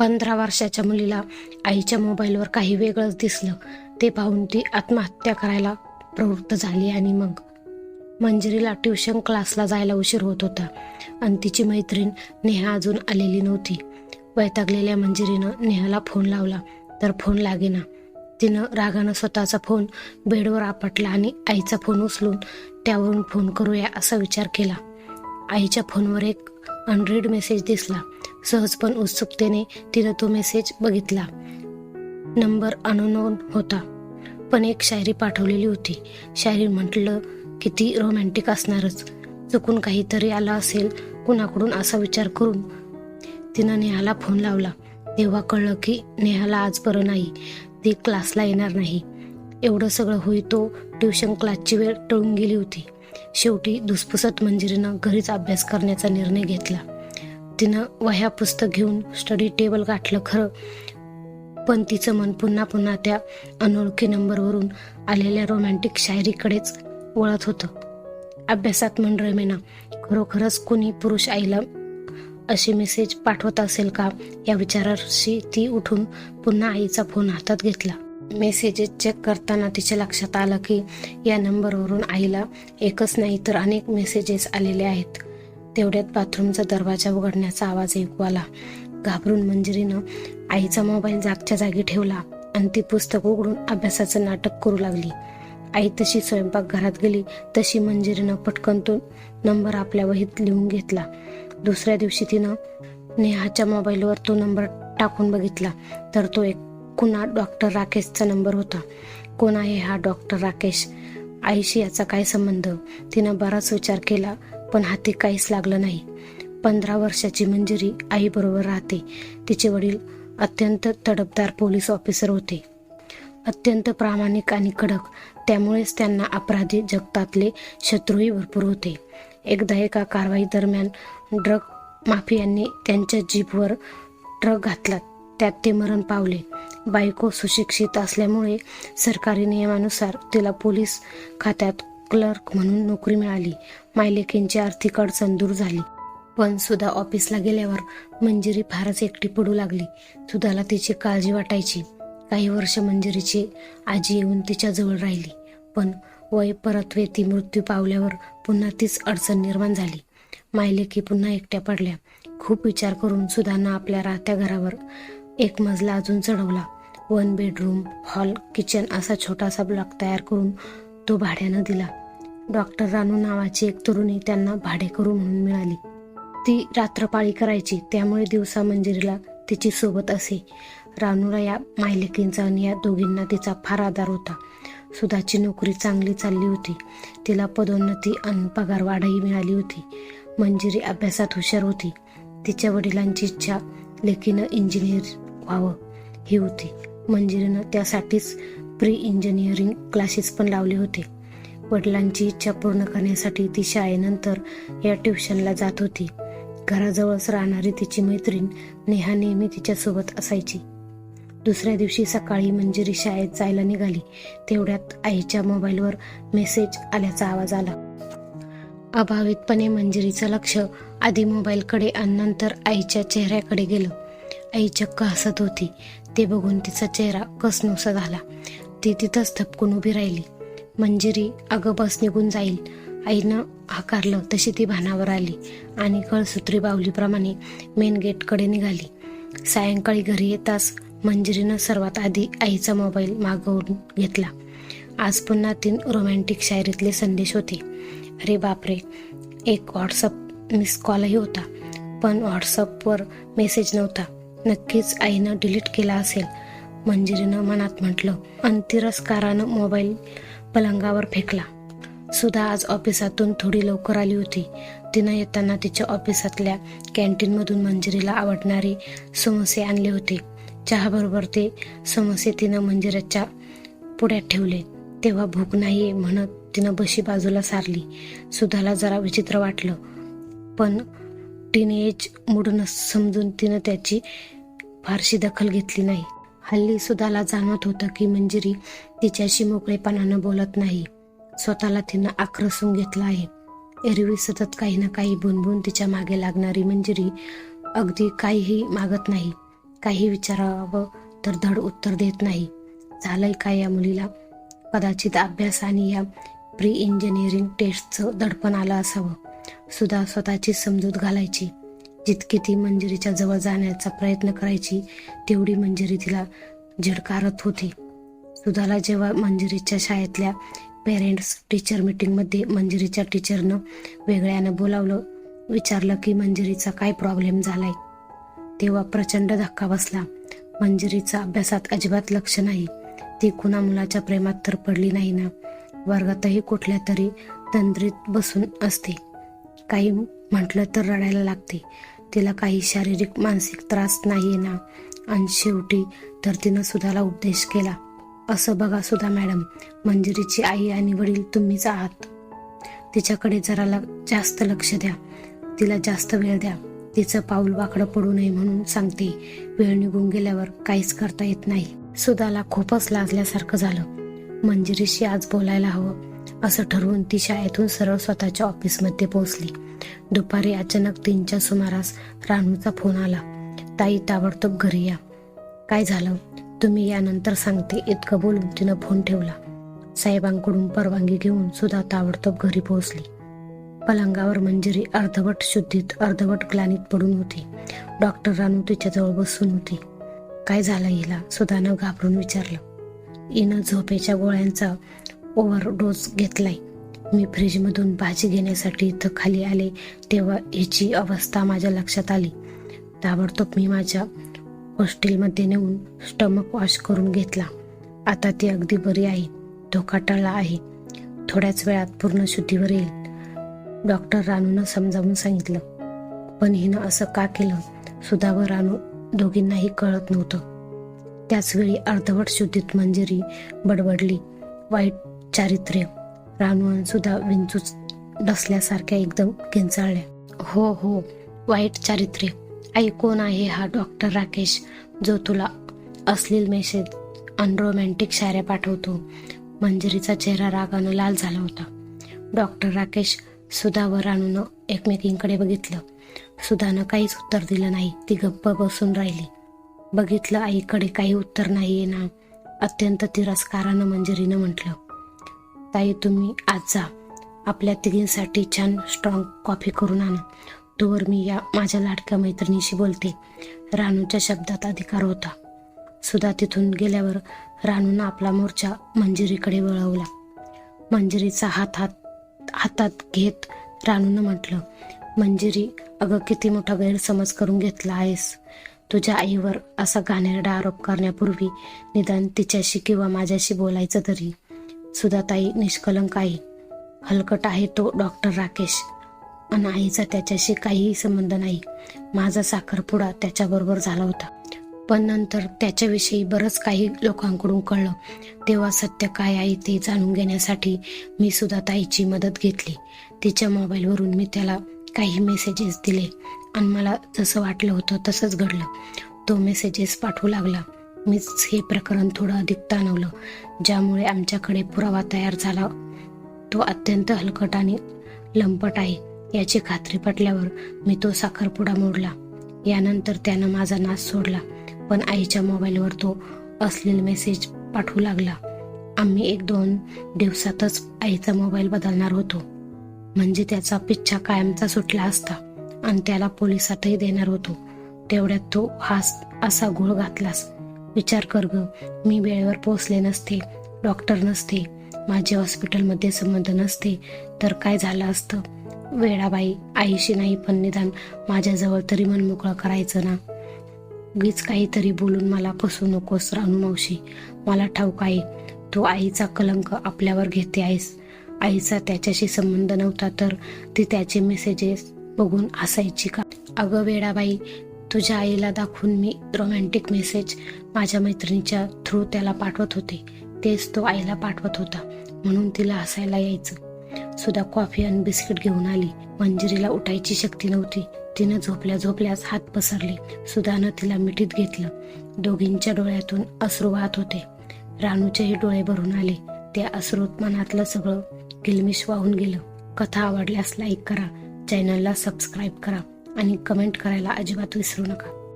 15 वर्षाच्या मुलीला आईच्या मोबाईलवर काही वेगळंच दिसलं. ते पाहून ती आत्महत्या करायला प्रवृत्त झाली. आणि मग मंजिरीला ट्युशन क्लासला जायला उशीर होत होता आणि तिची मैत्रीण नेहा अजून आलेली नव्हती. वैतागलेल्या मंजिरीनं नेहाला फोन लावला तर फोन लागेना. तिनं रागानं स्वतःचा फोन बेडवर आपटला आणि आईचा फोन उचलून त्यावरून फोन करूया असा विचार केला. आईच्या फोनवर एक अनरीड मेसेज दिसला. सहज पण उत्सुकतेने तिनं तो मेसेज बघितला. नंबर अननोन होता, पण एक शायरी पाठवलेली होती. शायरी म्हटलं किती रोमॅन्टिक असणारच. चुकून काहीतरी आलं असेल कुणाकडून असा विचार करून तिनं नेहाला फोन लावला. तेव्हा कळलं की नेहाला आज बरं नाही, ती क्लासला येणार नाही. एवढं सगळं होई तो ट्युशन क्लासची वेळ टळून गेली होती. शेवटी धुसफुसत मंजिरीनं घरीच अभ्यास करण्याचा निर्णय घेतला. तिनं वह्या पुस्तक घेऊन स्टडी टेबल गाठलं खरं, पण तिचं मन पुन्हा पुन्हा त्या अनोळखी नंबरवरून आलेल्या रोमॅन्टिक शायरीकडेच वळत होतं. अभ्यासात मन रमेना. खरोखरच कोणी पुरुष आईला अशी मेसेज पाठवत असेल का या विचाराशी ती उठून पुन्हा आईचा फोन हातात घेतला. मेसेजेस चेक करताना तिच्या लक्षात आलं की या नंबरवरून आईला एकच नाही तर अनेक मेसेजेस आलेले आहेत. तेवढ्यात बाथरूमचा दरवाजा उघडण्याचा आवाज ऐकू आला. घाबरून मंजिरीनं आईचा मोबाईल जागच्या जागी ठेवला आणि ती पुस्तक उघडून अभ्यासाचं नाटक करू लागली. आई तशी स्वयंपाकघरात गेली तशी मंजिरीनं पटकन तो नंबर आपल्या वहीत लिहून घेतला. दुसऱ्या दिवशी तिनं नेहाच्या मोबाईलवर तो नंबर टाकून बघितला तर तो एक कुणा डॉक्टर राकेशचा नंबर होता. कोण आहे हा डॉक्टर राकेश? आईशी याचा काय संबंध? तिनं बराच विचार केला पण हाती काहीच लागलं नाही. 15 वर्षाची मंजिरी आईबरोबर राहते. तिचे वडील अत्यंत तडफदार पोलीस ऑफिसर होते, अत्यंत प्रामाणिक आणि कडक. त्यामुळेच त्यांना अपराधी जगतातले शत्रूही भरपूर होते. एकदा एका कारवाई दरम्यान ड्रग माफियांनी त्यांच्या जीपवर ट्रक घातला. त्यात ते मरण पावले. बायको सुशिक्षित असल्यामुळे सरकारी नियमानुसार तिला पोलीस खात्यात क्लर्क म्हणून नोकरी मिळाली. मायलेकींची आर्थिक अडचण दूर झाली. पण सुधा ऑफिसला गेल्यावर मंजिरी फारच एकटी पडू लागली. सुधाला तिची काळजी वाटायची. काही वर्ष मंजिरीची आजी येऊन तिच्या जवळ राहिली, पण वय परतवेती मृत्यू पावल्यावर पुन्हा तीच अडचण निर्माण झाली. मायलेकी पुन्हा एकट्या पडल्या. खूप विचार करून सुधानं आपल्या राहत्या घरावर एक मजला अजून चढवला. 1 बेडरूम, हॉल, किचन असा छोटासा ब्लॉक तयार करून तो भाड्यानं दिला. डॉक्टर रानू नावाची एक तरुणी त्यांना भाडेकरू म्हणून मिळाली. ती रात्रपाळी करायची, त्यामुळे दिवसा मंजिरीला तिची सोबत असे. रानूला या मायलेकींचा आणि या दोघींना तिचा फार आधार होता. सुधाची नोकरी चांगली चालली होती. तिला पदोन्नती आणि पगार वाढही मिळाली होती. मंजिरी अभ्यासात हुशार होती. तिच्या वडिलांची इच्छा लेकीनं इंजिनियर व्हावं ही होती. मंजिरीनं त्यासाठीच प्री इंजिनिअरिंग क्लासेस पण लावले होते. वडिलांची इच्छा पूर्ण करण्यासाठी ती शाळेनंतर या ट्युशनला जात होती. घराजवळच राहणारी तिची मैत्रीण नेहा नेहमी तिच्यासोबत असायची. दुसऱ्या दिवशी सकाळी मंजिरी शाळेत जायला निघाली. तेवढ्यात आईच्या मोबाईलवर मेसेज आल्याचा आवाज आला. अभावितपणे मंजिरीचं लक्ष आधी मोबाईलकडे आणि नंतर आईच्या चेहऱ्याकडे गेलं. आई चक्क हसत होती. ते बघून तिचा चेहरा कसनोसा झाला. ती तिथंच थपकून उभी राहिली. मंजिरी, अगं बस निघून जाईल. आईनं हाकारलं तशी ती भानावर आली आणि कळसूत्री बाहुलीप्रमाणे मेन गेटकडे निघाली. सायंकाळी घरी येताच मंजिरीनं सर्वात आधी आईचा मोबाईल मागवून घेतला. आज पुन्हा 3 रोमॅन्टिक शायरीतले संदेश होते. अरे बापरे, एक व्हॉट्सअप मिस कॉलही होता, पण व्हॉट्सअपवर मेसेज नव्हता. नक्कीच आईनं डिलीट केला असेल, मंजिरीनं मनात म्हटलं आणि तिरस्कारानं मोबाईल पलंगावर फेकला. सुधा आज ऑफिसातून थोडी लवकर आली होती. तिनं येताना तिच्या ऑफिसातल्या कॅन्टीनमधून मंजिरीला आवडणारे समोसे आणले होते. चहाबरोबर ते समोसे तिनं मंजिरीच्या पुढ्यात ठेवले. तेव्हा भूक नाहीये म्हणत तिनं बशी बाजूला सारली. सुधाला जरा विचित्र वाटलं, पण टीनएज मूडनं समजून तिनं त्याची फारशी दखल घेतली नाही. हल्ली सुधाला जाणवत होतं की मंजिरी तिच्याशी मोकळेपणानं बोलत नाही. स्वतःला तिनं आक्रसून घेतलं आहे. एरवी सतत काही ना काही बुनबुन तिच्या मागे लागणारी मंजिरी अगदी काहीही मागत नाही. काही विचारावं तर धड उत्तर देत नाही. झालंय काय या मुलीला? कदाचित अभ्यास आणि या प्री इंजिनिअरिंग टेस्टचं दडपण आलं असावं. सुधा स्वतःची समजूत घालायची. जितकी ती मंजिरीच्या जवळ जाण्याचा प्रयत्न करायची तेवढी मंजिरी तिला झिडकारत होती. सुधाला जेव्हा मंजिरीच्या शाळेतल्या पेरेंट्स टीचर मीटिंगमध्ये मंजिरीच्या टीचरनं वेगळ्यानं बोलावलं, विचारलं की मंजिरीचा काय प्रॉब्लेम झालाय, तेव्हा प्रचंड धक्का बसला. मंजिरीचं अभ्यासात अजिबात लक्ष नाही. ती कुणा मुलाच्या प्रेमात तर पडली नाही ना. वर्गातही कुठल्या तरी तंद्रीत बसून असते. काही म्हटलं तर रडायला लागते. तिला काही शारीरिक मानसिक त्रास नाहीये ना. आणि शेवटी तर तिनं सुधाला उपदेश केला, असं बघा सुधा मॅडम, मंजिरीची आई आणि वडील तुम्हीच आहात. तिच्याकडे जरा जास्त लक्ष द्या. तिला जास्त वेळ द्या. तिचं पाऊल वाकडं पडू नये म्हणून सांगते. वेळ निघून गेल्यावर काहीच करता येत नाही. सुधाला खूपच लाजल्यासारखं झालं. मंजिरीशी आज बोलायला हवं असं ठरवून ती शाळेतून सरळ स्वतःच्या ऑफिसमध्ये पोहोचली. दुपारी अचानक 3च्या सुमारास रानूचा फोन आला. ताई, ताबडतोब घरी या. काय झालं? तुम्ही यानंतर सांगते, इतकं बोलून तिनं फोन ठेवला. साहेबांकडून परवानगी घेऊन सुधा ताबडतोब घरी पोहोचली. पलंगावर मंजिरी अर्धवट शुद्धीत अर्धवट ग्लानीत पडून होती. डॉक्टर रानू तिच्याजवळ बसून होती. काय झालं हिला? सुधानं घाबरून विचारलं. हिनं झोपेच्या गोळ्यांचा ओव्हरडोस घेतलाय. मी फ्रीजमधून भाजी घेण्यासाठी इथं खाली आले तेव्हा हिची अवस्था माझ्या लक्षात आली. ताबडतोब मी माझ्या हॉस्टेलमध्ये नेऊन स्टमक वॉश करून घेतला. आता ती अगदी बरी आहे. धोका टळला आहे. थोड्याच वेळात पूर्ण शुद्धीवर येईल, डॉक्टर रानूनं समजावून सांगितलं. पण हिनं असं का केलं? सुधा व रानू दोघींनाही कळत नव्हतं. त्याचवेळी अर्धवट शुद्धीत मंजिरी बडबडली, वाईट चारित्र्य. रानू आणि सुधा विंचूच डसल्यासारख्या एकदम किंचाळल्या. हो हो, वाईट चारित्र्य. आई, कोण आहे हा डॉक्टर राकेश जो तुला अश्लील मेसेज अनरोमॅन्टिक शायऱ्या पाठवतो? मंजिरीचा चेहरा रागानं लाल झाला होता. डॉक्टर राकेश. सुधा व रानूनं एकमेकींकडे बघितलं. सुधानं काहीच उत्तर दिलं नाही. ती गप्प बसून राहिली. बघितलं, आईकडे काही उत्तर नाहीये ना, अत्यंत तिरस्कारानं मंजिरीनं म्हटलं. ताई, तुम्ही आज जा. आपल्या तिघींसाठी छान स्ट्रॉंग कॉफी करून आणा. तोवर मी या माझ्या लाडक्या मैत्रिणीशी बोलते. रानूच्या शब्दात अधिकार होता. सुधा तिथून गेल्यावर रानूनं आपला मोर्चा मंजिरीकडे वळवला. मंजिरीचा हातात घेत रानूनं म्हटलं, मंजिरी, अगं किती मोठा गैरसमज करून घेतला आहेस. तुझ्या आईवर असा घाणेरडा आरोप करण्यापूर्वी निदान तिच्याशी किंवा माझ्याशी बोलायचं तरी. सुधाताई निष्कलंक आहे. हलकट आहे तो डॉक्टर राकेश. आणि आईचा त्याच्याशी काहीही संबंध नाही. माझा साखरपुडा त्याच्याबरोबर झाला होता. पण नंतर त्याच्याविषयी बरंच काही लोकांकडून कळलं. तेव्हा सत्य काय आहे ते जाणून घेण्यासाठी मी सुधाताईची मदत घेतली. तिच्या मोबाईलवरून मी त्याला काही मेसेजेस दिले आणि मला जसं वाटलं होतं तसंच घडलं. तो मेसेजेस पाठवू लागला. मीच हे प्रकरण थोडं अधिक ताणवलं, ज्यामुळे आमच्याकडे पुरावा तयार झाला. तो अत्यंत हलकट आणि लंपट आहे याची खात्री पटल्यावर मी तो साखरपुडा मोडला. यानंतर त्यानं माझा नाश सोडला. पण आईच्या मोबाईलवर तो अश्लील मेसेज पाठवू लागला. आम्ही 1-2 दिवसातच आईचा मोबाईल बदलणार होतो. म्हणजे त्याचा पिच्छा कायमचा सुटला असता आणि त्याला पोलिसातही देणार होतो. तेवढ्यात तो असा घोळ घातलास. विचार कर ग, मी वेळेवर पोहोचले नसते, डॉक्टर नसते, माझे हॉस्पिटलमध्ये संबंध नसते तर काय झालं असतं? वेडाबाई, आईशी नाही पण निदान माझ्याजवळ तरी मन मोकळं करायचं ना. उगीच काहीतरी बोलून मला फसवू नकोस रानू मावशी. मला ठाऊक आहे तू आईचा कलंक आपल्यावर घेते आहेस. आईचा त्याच्याशी संबंध नव्हता तर ती त्याचे मेसेजेस बघून हसायची का? अगं वेडाबाई, तुझ्या आईला दाखवून मी रोमॅन्टिक मेसेज माझ्या मैत्रिणीच्या थ्रू त्याला पाठवत होते. तेच तो आईला पाठवत होता म्हणून तिला हसायला यायचं. सुधा कॉफी आणि बिस्किट घेऊन आली. मंजिरीला उठायची शक्ती नव्हती. तिनं झोपल्याच हात पसरले. सुधानं तिला मिठीत घेतलं. दोघींच्या डोळ्यातून अश्रू वाहत होते. रानूचेही डोळे भरून आले. त्या अश्रूत मनातलं सगळं किलमिश वाहून गेलं. कथा आवडल्यास लाईक करा, चॅनलला सबस्क्राईब करा आणि कमेंट करायला अजिबात विसरू नका.